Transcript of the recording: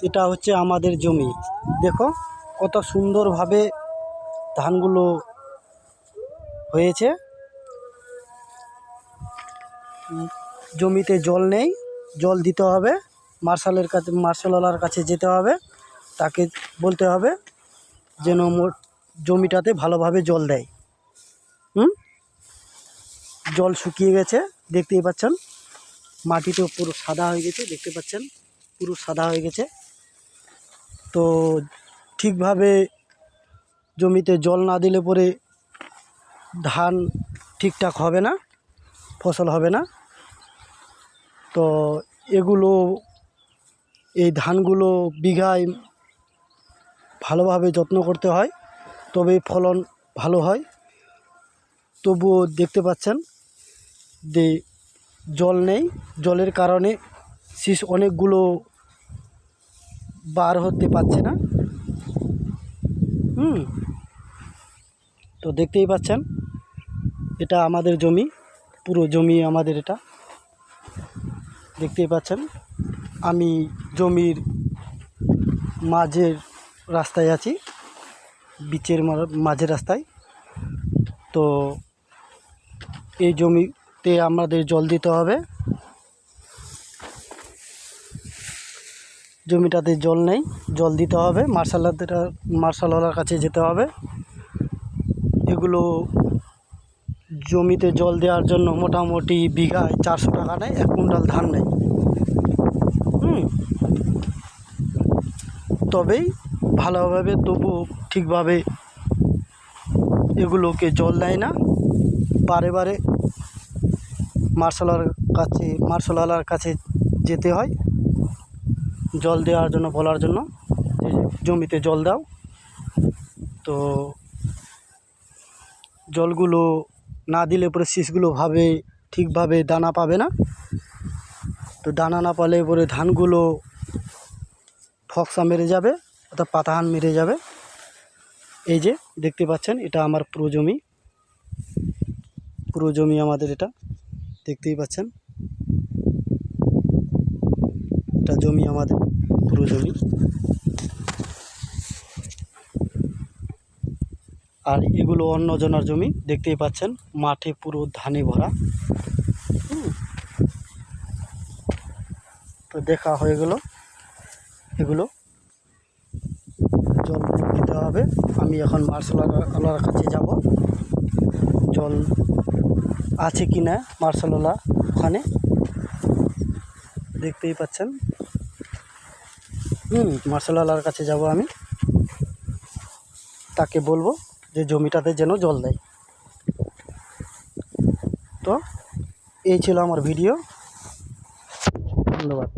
এটা হচ্ছে আমাদের জমি। দেখো কত সুন্দরভাবে ধানগুলো হয়েছে। জমিতে জল নেই, জল দিতে হবে। মার্শালওয়ালার কাছে যেতে হবে, তাকে বলতে হবে যেন জমিটাতে ভালোভাবে জল দেয়। জল শুকিয়ে গেছে, দেখতেই পাচ্ছেন। মাটিতেও পুরো সাদা হয়ে গেছে, দেখতে পাচ্ছেন পুরো সাদা হয়ে গেছে। তো ঠিকভাবে জমিতে জল না দিলে পরে ধান ঠিকঠাক হবে না, ফসল হবে না। তো এই ধানগুলো বিঘায় ভালোভাবে যত্ন করতে হয়, তবেই ফলন ভালো হয়। তবুও দেখতে পাচ্ছেন যে জল নেই, জলের কারণে শীষ অনেকগুলো বার হতে পারছে না। তো দেখতেই পাচ্ছেন এটা আমাদের জমি, পুরো জমি আমাদের। এটা দেখতেই পাচ্ছেন। আমি জমির মাঝের রাস্তায় আছি, বিচের মাঝের রাস্তায়। তো এই জমিতে আমাদের জল দিতে হবে। জমিটাতে জল নেই, জল দিতে হবে। মার্শালওয়ালার কাছে যেতে হবে। এগুলো জমিতে জল দেওয়ার জন্য মোটামুটি বিঘায় 400 টাকা নেয়, 1 কুইন্টাল ধান নেয়। তবেই ভালোভাবে, তবু ঠিকভাবে এগুলোকে জল দেয় না। বারে বারে মার্শালওয়ালার কাছে যেতে হয় জল দেওয়ার জন্য, বলার জন্য যে জমিতে জল দাও। তো জলগুলো না দিলে পরে শীষগুলো ঠিকভাবে দানা পাবে না। তো দানা না পালে পরে ধানগুলো ফকসা মেরে যাবে, অর্থাৎ পাতাহান মেরে যাবে। এই যে দেখতে পাচ্ছেন, এটা আমার পুরো জমি আমাদের। এটা দেখতেই পাচ্ছেন, এটা জমি আমাদের, পুরো জমি। আর এগুলো অন্যজনের জমি, দেখতেই পাচ্ছেন মাঠে পুরো ধানে ভরা। তো দেখা হয়ে গেল, এগুলো জল দিতে হবে। আমি এখন মার্শালওয়ালার কাছে যাব, জল আছে কি না মার্শালওয়ালা ওখানে, দেখতেই পাচ্ছেন। মার্শালওয়ালার কাছে যাব আমি, তাকে বলবো যে জমিটাতে যেন জল দেয়। তো এই ছিল আমার ভিডিও। ধন্যবাদ।